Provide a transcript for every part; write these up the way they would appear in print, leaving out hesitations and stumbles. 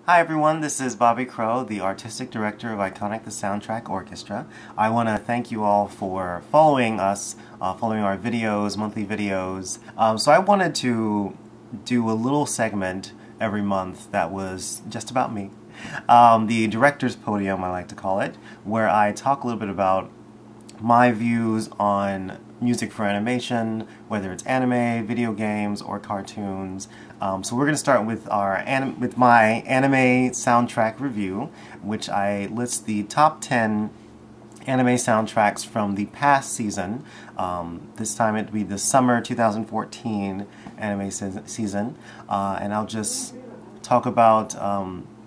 Hi everyone, this is Bobbie Crow, the Artistic Director of iconiQ the Soundtrack Orchestra. I want to thank you all for following us, following our videos, monthly videos. So I wanted to do a little segment every month that was just about me. The Director's Podium, I like to call it, where I talk a little bit about my views on music for animation, whether it's anime, video games, or cartoons. So we're going to start with my anime soundtrack review, which I list the top 10 anime soundtracks from the past season. This time it will be the summer 2014 anime season, and I'll just talk about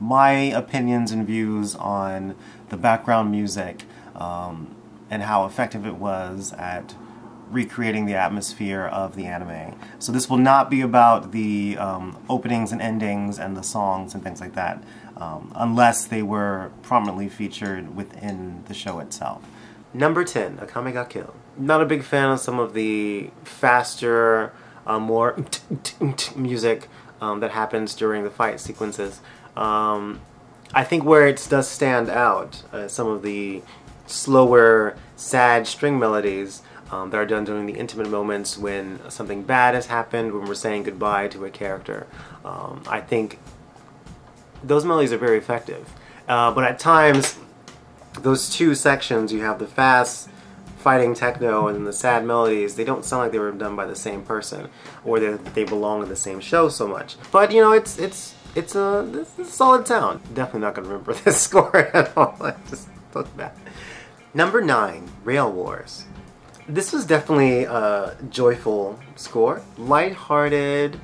my opinions and views on the background music and how effective it was at recreating the atmosphere of the anime. So this will not be about the openings and endings and the songs and things like that, unless they were prominently featured within the show itself. Number 10, iconiQ. Not a big fan of some of the faster, more music that happens during the fight sequences. I think where it does stand out, some of the slower, sad string melodies that are done during the intimate moments when something bad has happened, when we're saying goodbye to a character. I think those melodies are very effective. But at times, those two sections, you have the fast fighting techno and the sad melodies, they don't sound like they were done by the same person, or that they belong to the same show so much. But you know, it's a solid sound. Definitely not going to remember this score at all. I just looked back. Number 9, Rail Wars. This was definitely a joyful score. Lighthearted,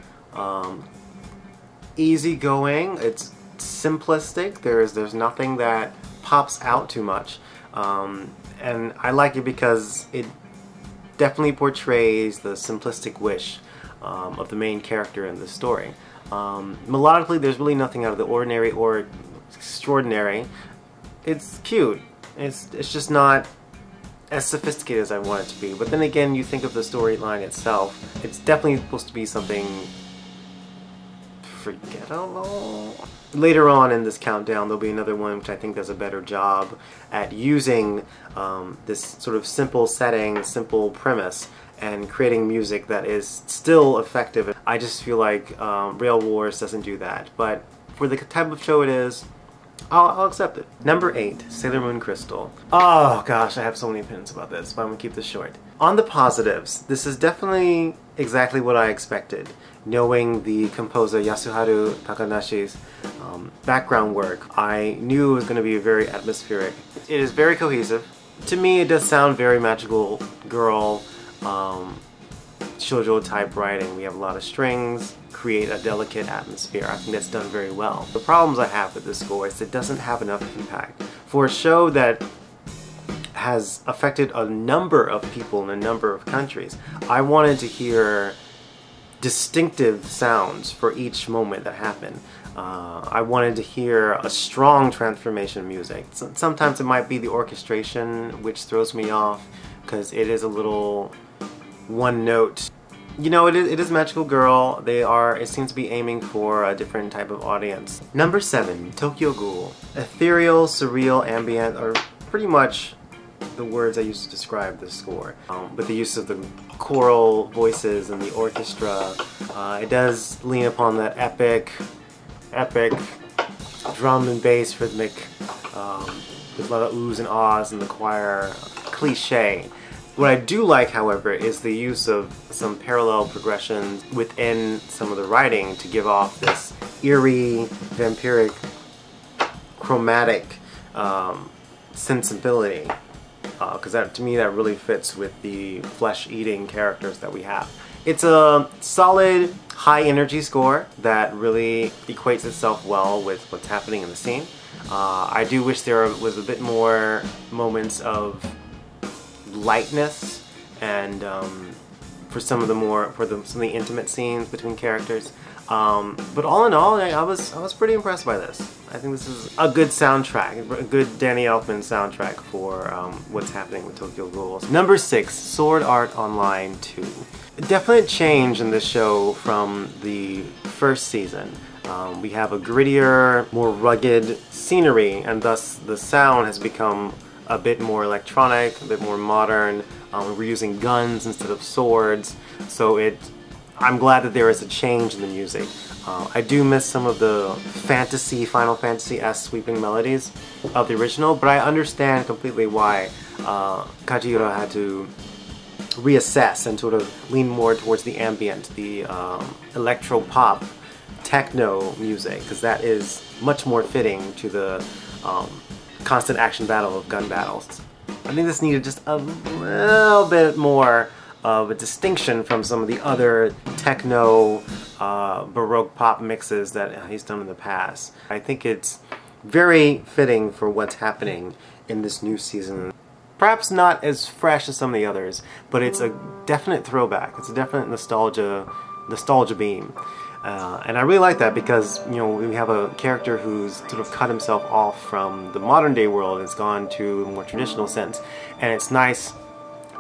easygoing. It's simplistic. There's nothing that pops out too much, and I like it because it definitely portrays the simplistic wish of the main character in the story. Melodically, there's really nothing out of the ordinary or extraordinary. It's cute. It's just not as sophisticated as I want it to be. But then again, you think of the storyline itself, it's definitely supposed to be something forgettable. Later on in this countdown, there'll be another one which I think does a better job at using this sort of simple setting, simple premise, and creating music that is still effective. I just feel like Rail Wars doesn't do that. But for the type of show it is, I'll accept it. Number 8, Sailor Moon Crystal. Oh gosh, I have so many opinions about this, but I'm gonna keep this short. On the positives, this is definitely exactly what I expected, knowing the composer Yasuharu Takanashi's background work. I knew it was going to be very atmospheric. It is very cohesive. To me, it does sound very magical girl, shoujo type writing. We have a lot of strings, create a delicate atmosphere. I think that's done very well. The problems I have with this score is it doesn't have enough impact. For a show that has affected a number of people in a number of countries, I wanted to hear distinctive sounds for each moment that happened. I wanted to hear a strong transformation music. Sometimes it might be the orchestration which throws me off because it is a little one note. You know, it is Magical Girl. It seems to be aiming for a different type of audience. Number 7, Tokyo Ghoul. Ethereal, surreal, ambient are pretty much the words I used to describe this score. With the use of the choral voices and the orchestra, it does lean upon that epic drum and bass rhythmic, with a lot of oohs and ahs in the choir cliche. What I do like, however, is the use of some parallel progressions within some of the writing to give off this eerie, vampiric, chromatic sensibility. Because to me that really fits with the flesh-eating characters that we have. It's a solid, high-energy score that really equates itself well with what's happening in the scene. I do wish there was a bit more moments of lightness and for some of the intimate scenes between characters. But all in all, I was pretty impressed by this. I think this is a good soundtrack, a good Danny Elfman soundtrack for what's happening with Tokyo Ghoul. Number 6, Sword Art Online 2. A definite change in this show from the first season. We have a grittier, more rugged scenery, and thus the sound has become a bit more electronic, a bit more modern. We're using guns instead of swords, so I'm glad that there is a change in the music. I do miss some of the fantasy, Final Fantasy-esque sweeping melodies of the original, but I understand completely why Kajiro had to reassess and sort of lean more towards the ambient, the electro-pop, techno music, because that is much more fitting to the constant action battle of gun battles. I think this needed just a little bit more of a distinction from some of the other techno, baroque pop mixes that he's done in the past. I think it's very fitting for what's happening in this new season. Perhaps not as fresh as some of the others, but it's a definite throwback. It's a definite nostalgia beam. And I really like that because, you know, we have a character who's sort of cut himself off from the modern day world and has gone to a more traditional sense. And it's nice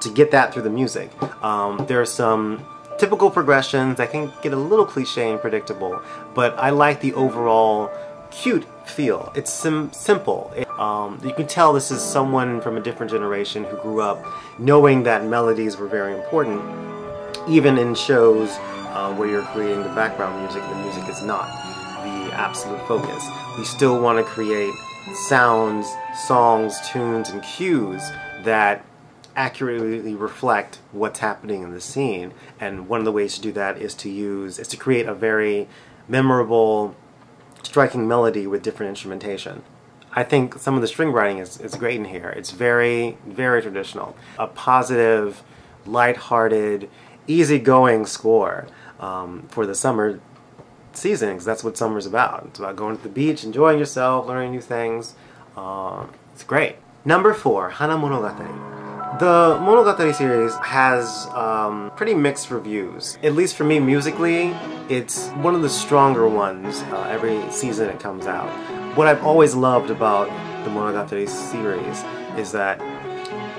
to get that through the music. There are some typical progressions that can get a little cliche and predictable, but I like the overall cute feel. It's simple. You can tell this is someone from a different generation who grew up knowing that melodies were very important, even in shows where you're creating the background music and the music is not the absolute focus. We still want to create sounds, songs, tunes, and cues that accurately reflect what's happening in the scene, and one of the ways to do that is to create a very memorable, striking melody with different instrumentation. I think some of the string writing is great in here. It's very, very traditional. A positive, light-hearted, easygoing score for the summer season, because that's what summer's about. It's about going to the beach, enjoying yourself, learning new things. It's great. Number 4, Hana Monogatari. The Monogatari series has pretty mixed reviews. At least for me, musically, it's one of the stronger ones every season it comes out. What I've always loved about the Monogatari series is that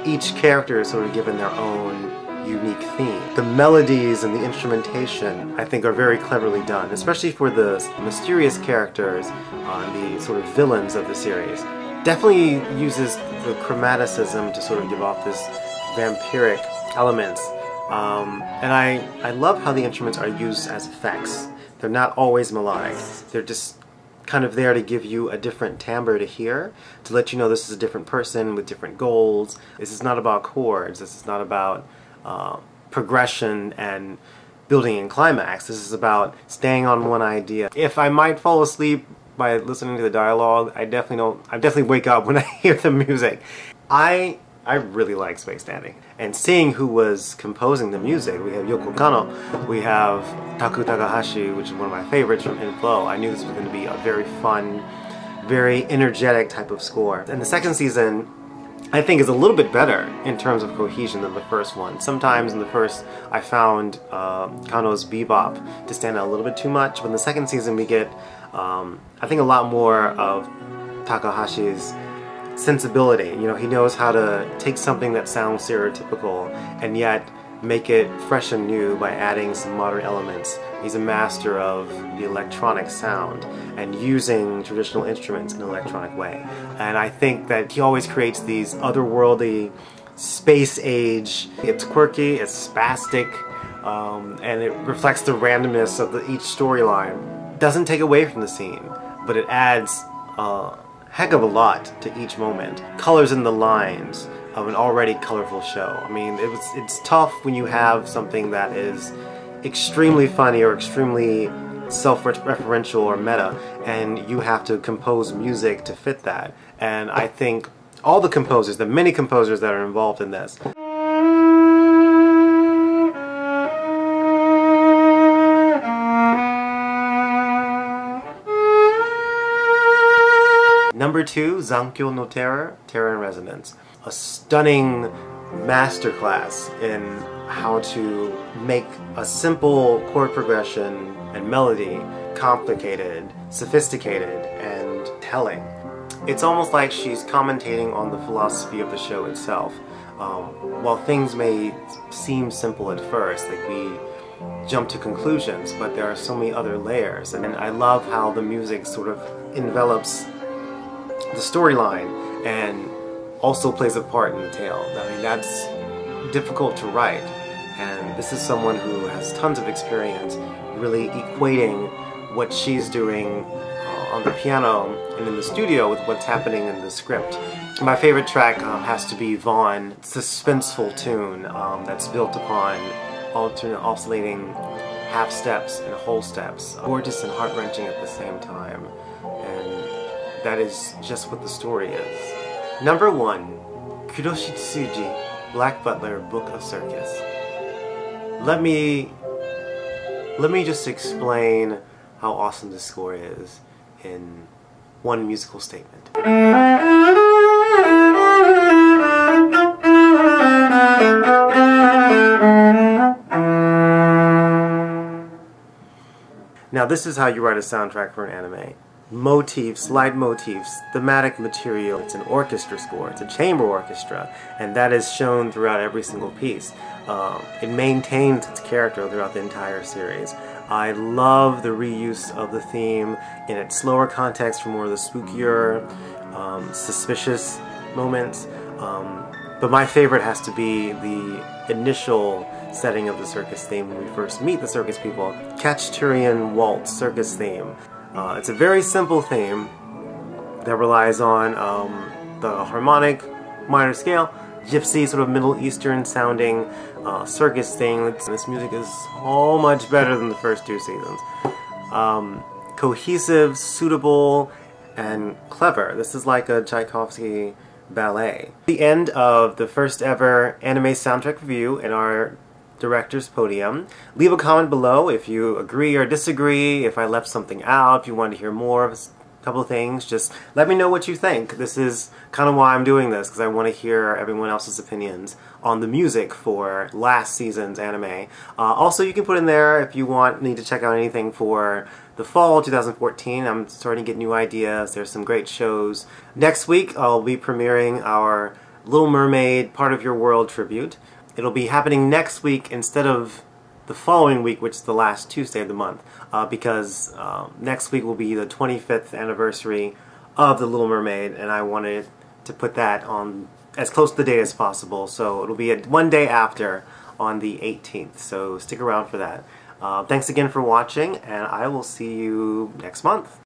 each character is sort of given their own unique theme. The melodies and the instrumentation, I think, are very cleverly done, especially for the mysterious characters, the sort of villains of the series. Definitely uses the chromaticism to sort of give off this vampiric elements. And I love how the instruments are used as effects. They're not always melodic. They're just kind of there to give you a different timbre to hear, to let you know this is a different person with different goals. This is not about chords. This is not about progression and building in climax. This is about staying on one idea. If I might fall asleep by listening to the dialogue, I definitely wake up when I hear the music. I really like Space Dandy. And seeing who was composing the music, we have Yoko Kanno, we have Taku Takahashi, which is one of my favorites from Inflow. I knew this was going to be a very fun, very energetic type of score. And the second season, I think, is a little bit better in terms of cohesion than the first one. Sometimes in the first, I found Kanno's bebop to stand out a little bit too much, but in the second season we get, I think, a lot more of Takahashi's sensibility. You know, he knows how to take something that sounds stereotypical and yet make it fresh and new by adding some modern elements. He's a master of the electronic sound and using traditional instruments in an electronic way. And I think that he always creates these otherworldly, space age. It's quirky, it's spastic, and it reflects the randomness of each storyline. Doesn't take away from the scene, but it adds heck of a lot to each moment. Colors in the lines of an already colorful show. I mean, it's tough when you have something that is extremely funny or extremely self-referential or meta, and you have to compose music to fit that. And I think all the composers, the many composers that are involved in this, Number 2, Zankyo no Terror, Terror in Resonance. A stunning masterclass in how to make a simple chord progression and melody complicated, sophisticated, and telling. It's almost like she's commentating on the philosophy of the show itself. While things may seem simple at first, like we jump to conclusions, but there are so many other layers, and I love how the music sort of envelops the storyline and also plays a part in the tale. I mean, that's difficult to write, and this is someone who has tons of experience really equating what she's doing on the piano and in the studio with what's happening in the script. My favorite track has to be Vaughn. It's a suspenseful tune that's built upon alternate oscillating half steps and whole steps. Gorgeous and heart-wrenching at the same time. And that is just what the story is. Number 1, Kuroshi Tsuji, Black Butler, Book of Circus. Let me just explain how awesome this score is in one musical statement. Now this is how you write a soundtrack for an anime. Motifs, leitmotifs, thematic material. It's an orchestra score, it's a chamber orchestra, and that is shown throughout every single piece. It maintains its character throughout the entire series. I love the reuse of the theme in its slower context for more of the spookier, suspicious moments. But my favorite has to be the initial setting of the circus theme when we first meet the circus people. Khachaturian Waltz circus theme. It's a very simple theme that relies on the harmonic minor scale, gypsy, sort of Middle Eastern sounding circus thing. This music is so much better than the first 2 seasons. Cohesive, suitable, and clever. This is like a Tchaikovsky ballet. The end of the first ever anime soundtrack review in our Director's Podium. Leave a comment below if you agree or disagree, if I left something out, if you want to hear more of a couple of things. Just let me know what you think. This is kind of why I'm doing this, because I want to hear everyone else's opinions on the music for last season's anime. Also, you can put in there if you need to check out anything for the fall 2014. I'm starting to get new ideas. There's some great shows. Next week, I'll be premiering our Little Mermaid Part of Your World tribute. It'll be happening next week instead of the following week, which is the last Tuesday of the month, because next week will be the 25th anniversary of The Little Mermaid, and I wanted to put that on as close to the date as possible, so it'll be one day after, on the 18th, so stick around for that. Thanks again for watching, and I will see you next month.